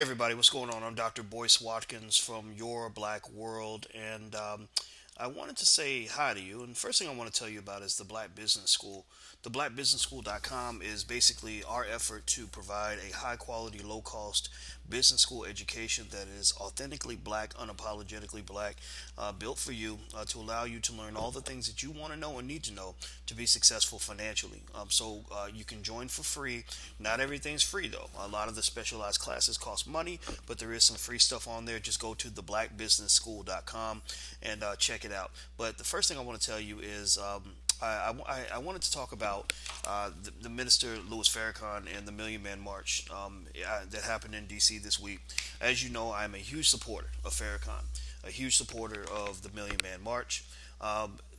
Everybody, what's going on? I'm Dr. Boyce Watkins from Your Black World, and I wanted to say hi to you. And first thing I want to tell you about is the Black Business School. The blackbusinessschool.com is basically our effort to provide a high quality, low cost business school education that is authentically black, unapologetically black, built for you to allow you to learn all the things that you want to know and need to know to be successful financially. So you can join for free. Not everything's free though. A lot of the specialized classes cost money, but there is some free stuff on there. Just go to theblackbusinessschool.com and check it out. But the first thing I want to tell you is I wanted to talk about the minister Louis Farrakhan and the Million Man March that happened in D.C. this week. As you know, I'm a huge supporter of Farrakhan, a huge supporter of the Million Man March.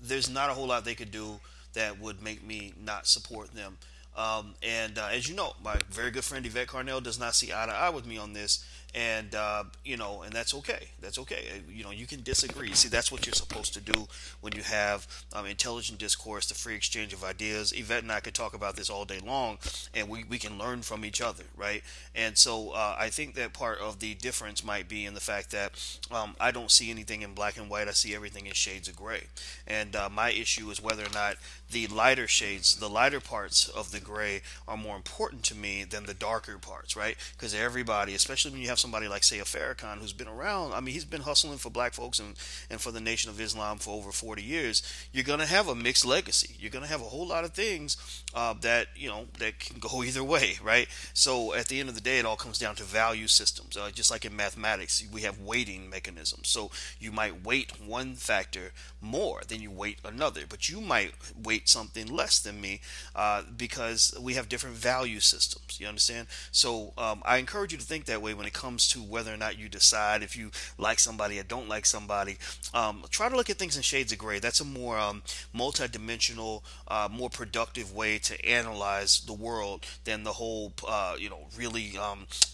There's not a whole lot they could do that would make me not support them. And as you know, my very good friend Yvette Carnell does not see eye to eye with me on this, and and that's okay. That's okay. You can disagree. See, that's what you're supposed to do when you have intelligent discourse, the free exchange of ideas. Yvette and I could talk about this all day long, and we can learn from each other, right? And so I think that part of the difference might be in the fact that I don't see anything in black and white. I see everything in shades of gray, and my issue is whether or not the lighter shades, the lighter parts of the gray are more important to me than the darker parts, right? Because everybody, especially when you have somebody like, say, a Farrakhan who's been around, I mean, he's been hustling for black folks and for the Nation of Islam for over 40 years, you're going to have a mixed legacy. You're going to have a whole lot of things that can go either way, right? So at the end of the day, it all comes down to value systems. Just like in mathematics, we have weighting mechanisms. So you might weight one factor more than you weight another, but you might weight something less than me because we have different value systems. You understand? So I encourage you to think that way when it comes to whether or not you decide if you like somebody or don't like somebody. Try to look at things in shades of gray. That's a more multidimensional, more productive way to analyze the world than the whole, really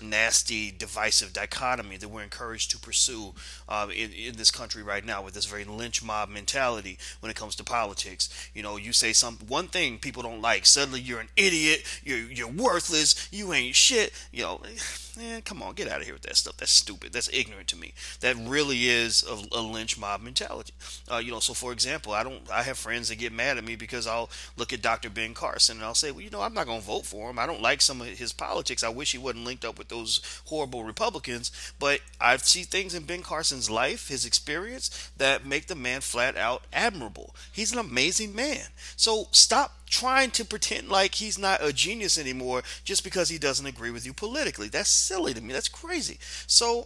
nasty, divisive dichotomy that we're encouraged to pursue in this country right now with this very lynch mob mentality when it comes to politics. You say one thing people don't like, suddenly you're an idiot, you're worthless, you ain't shit. Man, come on, get out of here with that stuff. That's stupid. That's ignorant to me. That really is a lynch mob mentality. So for example, I have friends that get mad at me because I'll look at Dr. Ben Carson and I'll say, well, I'm not going to vote for him. I don't like some of his politics. I wish he wasn't linked up with those horrible Republicans. But I see things in Ben Carson's life, his experience, that make the man flat out admirable. He's an amazing man. So stop trying to pretend like he's not a genius anymore just because he doesn't agree with you politically. That's silly to me. That's crazy. So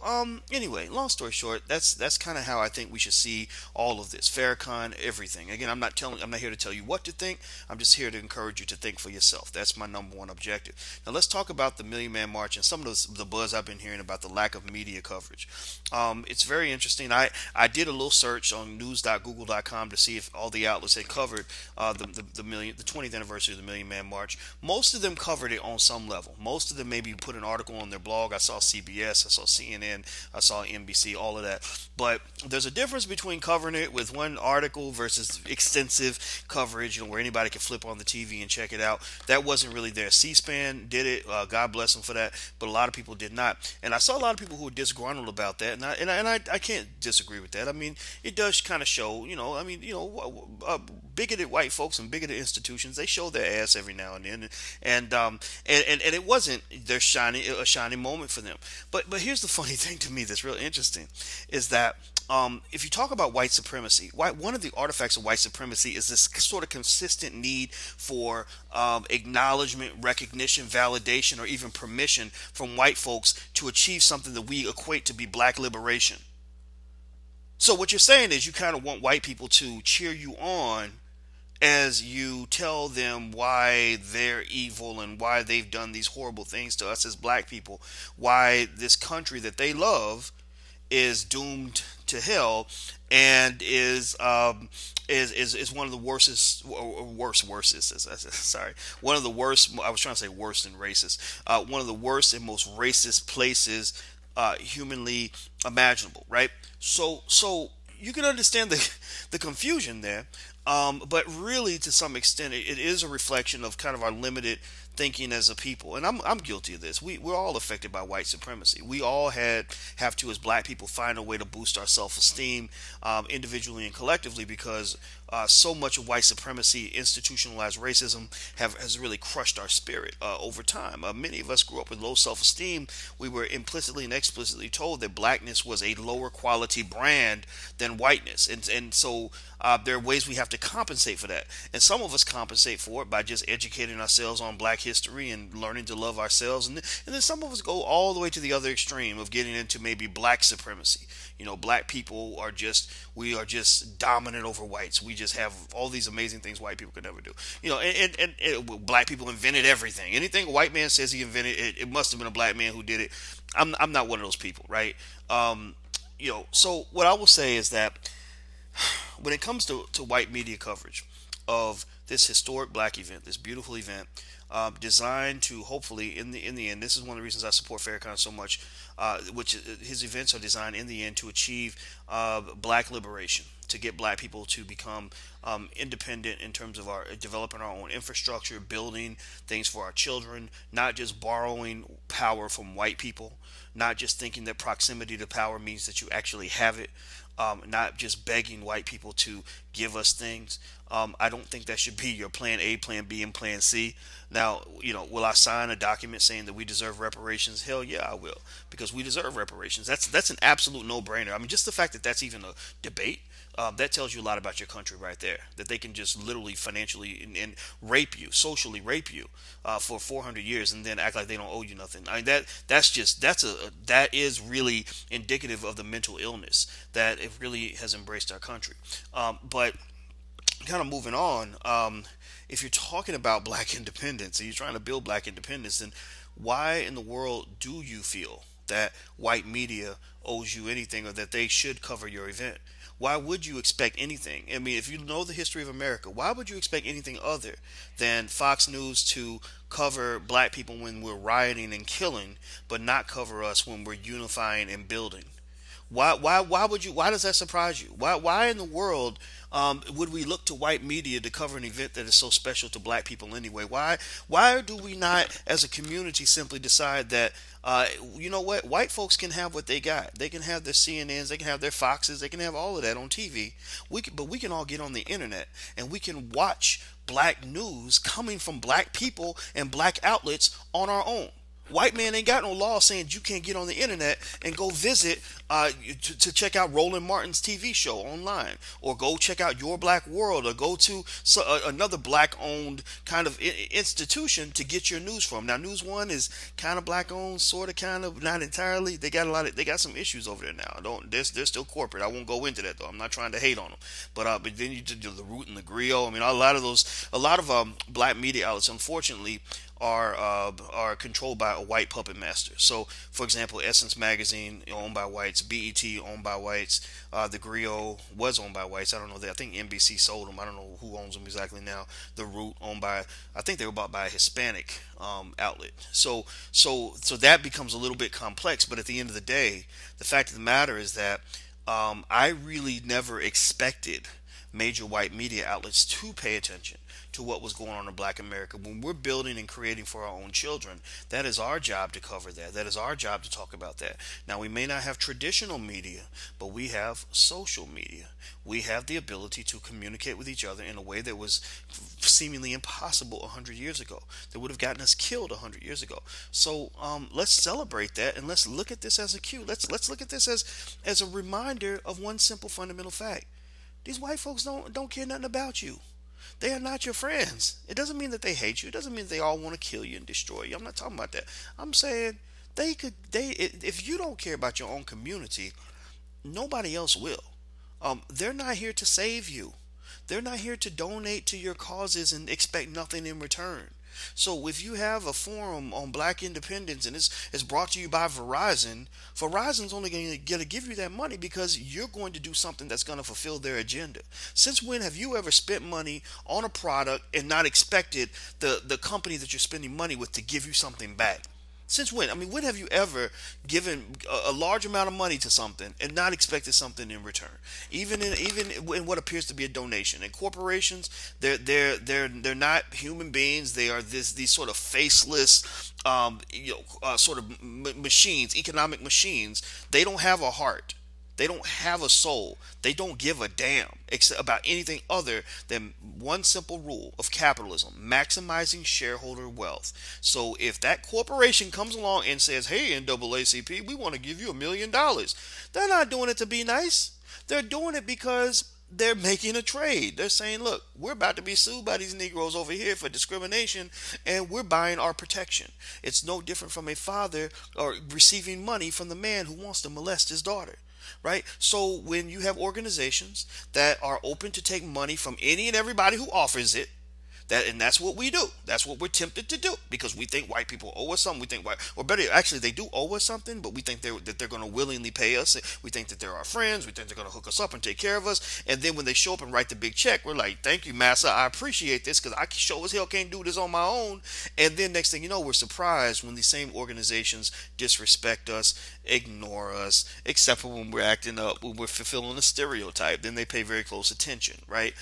anyway, long story short, that's kind of how I think we should see all of this. Farrakhan, everything. Again, I'm not here to tell you what to think. I'm just here to encourage you to think for yourself. That's my number one objective. Now let's talk about the Million Man March and some of the buzz I've been hearing about the lack of media coverage. It's very interesting. I did a little search on news.google.com to see if all the outlets had covered the 20th anniversary of the Million Man March. Most of them covered it on some level. Most of them maybe put an article on their blog. I saw CBS, I saw CNN, I saw NBC, all of that. But there's a difference between covering it with one article versus extensive coverage, where anybody can flip on the TV and check it out. That wasn't really there. C-SPAN did it. God bless them for that. But a lot of people did not. And I saw a lot of people who were disgruntled about that. And I can't disagree with that. I mean, it does kind of show, bigoted white folks and bigoted institutions, they show their ass every now and then, and it wasn't a shining moment for them. But here's the funny thing to me that's real interesting is that if you talk about white supremacy, one of the artifacts of white supremacy is this sort of consistent need for acknowledgement, recognition, validation, or even permission from white folks to achieve something that we equate to be black liberation. So what you're saying is you kind of want white people to cheer you on as you tell them why they're evil and why they've done these horrible things to us as black people, why this country that they love is doomed to hell and is one of the worstest sorry, one of the worst, I was trying to say worse than racist, one of the worst and most racist places humanly imaginable, right? So you can understand the confusion there. But really, to some extent, it is a reflection of kind of our limited thinking as a people, and I'm guilty of this. We're all affected by white supremacy. We all have to, as black people, find a way to boost our self-esteem, individually and collectively, because so much of white supremacy, institutionalized racism, has really crushed our spirit over time. Many of us grew up with low self-esteem. We were implicitly and explicitly told that blackness was a lower quality brand than whiteness, and so there are ways we have to compensate for that. And some of us compensate for it by just educating ourselves on black history and learning to love ourselves. And then some of us go all the way to the other extreme of getting into maybe black supremacy. Black people we are just dominant over whites. We just have all these amazing things white people could never do. Black people invented everything. Anything a white man says he invented, it must have been a black man who did it. I'm not one of those people, right? So what I will say is that when it comes to white media coverage of this historic black event, this beautiful event, designed to hopefully in the end, this is one of the reasons I support Farrakhan so much, which his events are designed in the end to achieve black liberation, to get black people to become independent in terms of our developing our own infrastructure, building things for our children, not just borrowing power from white people, not just thinking that proximity to power means that you actually have it, not just begging white people to give us things. I don't think that should be your plan A, plan B, and plan C. Now, will I sign a document saying that we deserve reparations? Hell yeah, I will, because we deserve reparations. That's an absolute no-brainer. I mean, just the fact that that's even a debate, that tells you a lot about your country right there. That they can just literally financially and rape you, socially rape you, for 400 years, and then act like they don't owe you nothing. I mean, that is really indicative of the mental illness that it really has embraced our country. But kind of moving on, if you're talking about black independence and you're trying to build black independence, then why in the world do you feel that white media owes you anything or that they should cover your event? Why would you expect anything? I mean, if you know the history of America, why would you expect anything other than Fox News to cover black people when we're rioting and killing, but not cover us when we're unifying and building? Why does that surprise you? Why in the world would we look to white media to cover an event that is so special to black people anyway? Why do we not, as a community, simply decide that you know what, white folks can have what they got? They can have their CNNs, they can have their Foxes, they can have all of that on TV. But we can all get on the internet and we can watch black news coming from black people and black outlets on our own. White man ain't got no law saying you can't get on the internet and go visit to check out Roland Martin's TV show online, or go check out Your Black World, or go to another black-owned kind of institution to get your news from. Now, News One is kind of black-owned, sort of, kind of, not entirely. They got some issues over there now. They're still corporate. I won't go into that though. I'm not trying to hate on them, but then you do the Root and the Griot. I mean, a lot of black media outlets, unfortunately, are controlled by a white puppet master. So, for example, Essence Magazine, owned by whites, BET owned by whites, the Griot was owned by whites. I don't know that. I think NBC sold them. I don't know who owns them exactly now. The Root owned by, I think they were bought by a Hispanic outlet. So that becomes a little bit complex. But at the end of the day, the fact of the matter is that I really never expected major white media outlets to pay attention to what was going on in black America. When we're building and creating for our own children, that is our job to cover that. That is our job to talk about that. Now, we may not have traditional media, but we have social media. We have the ability to communicate with each other in a way that was seemingly impossible 100 years ago, that would have gotten us killed 100 years ago. So let's celebrate that, and let's look at this as a cue. Let's look at this as a reminder of one simple fundamental fact. These white folks don't care nothing about you. They are not your friends. It doesn't mean that they hate you. It doesn't mean they all want to kill you and destroy you. I'm not talking about that. I'm saying if you don't care about your own community, nobody else will. They're not here to save you. They're not here to donate to your causes and expect nothing in return. So if you have a forum on black independence and it's brought to you by Verizon's only going to give you that money because you're going to do something that's going to fulfill their agenda. Since when have you ever spent money on a product and not expected the company that you're spending money with to give you something back? Since when? I mean, when have you ever given a large amount of money to something and not expected something in return? Even in what appears to be a donation. And corporations, they're not human beings. They are these sort of faceless, sort of machines, economic machines. They don't have a heart. They don't have a soul. They don't give a damn about anything other than one simple rule of capitalism: maximizing shareholder wealth. So if that corporation comes along and says, "Hey, NAACP, we want to give you $1 million," they're not doing it to be nice. They're doing it because they're making a trade. They're saying, "Look, we're about to be sued by these Negroes over here for discrimination, and we're buying our protection." It's no different from a father or receiving money from the man who wants to molest his daughter, right? So when you have organizations that are open to take money from any and everybody who offers it, that's what we do. That's what we're tempted to do because we think white people owe us something. We think white, or better, actually, they do owe us something, but we think that they're going to willingly pay us. We think that they're our friends. We think they're going to hook us up and take care of us. And then when they show up and write the big check, we're like, "Thank you, massa. I appreciate this because I sure as hell can't do this on my own." And then next thing you know, we're surprised when these same organizations disrespect us, ignore us, except for when we're acting up, when we're fulfilling a stereotype. Then they pay very close attention, right?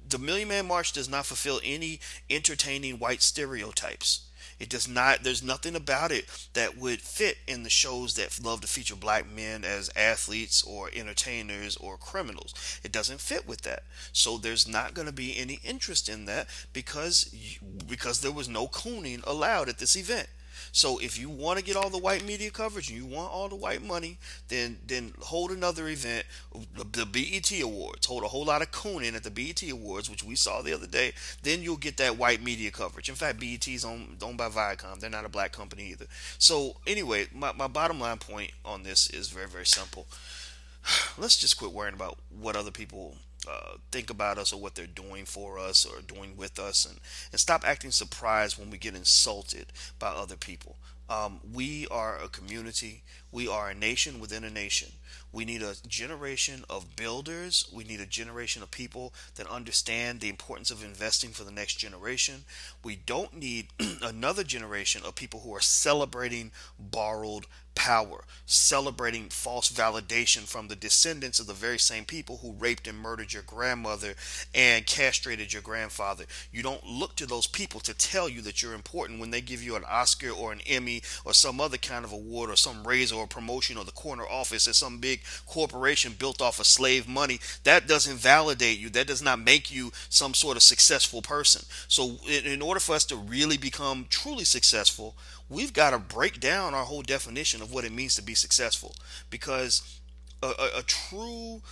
The Million Man March does not fulfill any entertaining white stereotypes. It does not. There's nothing about it that would fit in the shows that love to feature black men as athletes or entertainers or criminals. It doesn't fit with that. So there's not going to be any interest in that because there was no cooning allowed at this event. So if you want to get all the white media coverage and you want all the white money, then hold another event, the BET Awards. Hold a whole lot of cooning at the BET Awards, which we saw the other day. Then you'll get that white media coverage. In fact, BET is owned by Viacom. They're not a black company either. So anyway, my bottom line point on this is very, very simple. Let's just quit worrying about what other people think about us or what they're doing for us or doing with us, and stop acting surprised when we get insulted by other people. We are a community. We are a nation within a nation. We need a generation of builders. We need a generation of people that understand the importance of investing for the next generation. We don't need another generation of people who are celebrating borrowed power, celebrating false validation from the descendants of the very same people who raped and murdered your grandmother and castrated your grandfather. You don't look to those people to tell you that you're important when they give you an Oscar or an Emmy or some other kind of award or some raise or promotion or the corner office at some big corporation built off of slave money. That doesn't validate you. That does not make you some sort of successful person. So in order for us to really become truly successful, we've got to break down our whole definition of what it means to be successful, because a true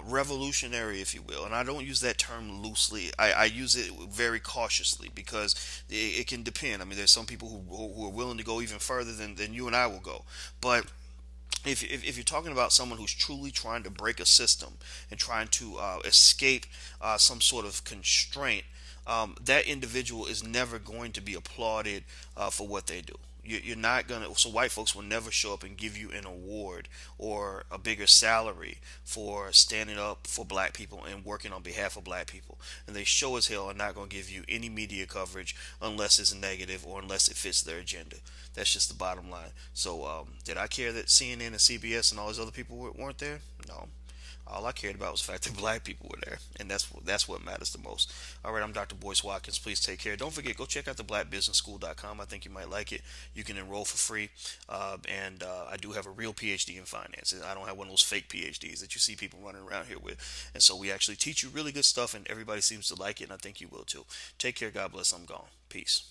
revolutionary, if you will, and I don't use that term loosely. I use it very cautiously because it can depend. I mean, there's some people who are willing to go even further than you and I will go. But if you're talking about someone who's truly trying to break a system and trying to escape some sort of constraint, that individual is never going to be applauded for what they do. You're not gonna. So white folks will never show up and give you an award or a bigger salary for standing up for black people and working on behalf of black people. And they show as hell are not gonna give you any media coverage unless it's negative or unless it fits their agenda. That's just the bottom line. So did I care that CNN and CBS and all those other people weren't there? No. All I cared about was the fact that black people were there, and that's what matters the most. All right, I'm Dr. Boyce Watkins. Please take care. Don't forget, go check out the blackbusinessschool.com. I think you might like it. You can enroll for free, and I do have a real PhD in finance. I don't have one of those fake PhDs that you see people running around here with. And so we actually teach you really good stuff, and everybody seems to like it, and I think you will too. Take care. God bless. I'm gone. Peace.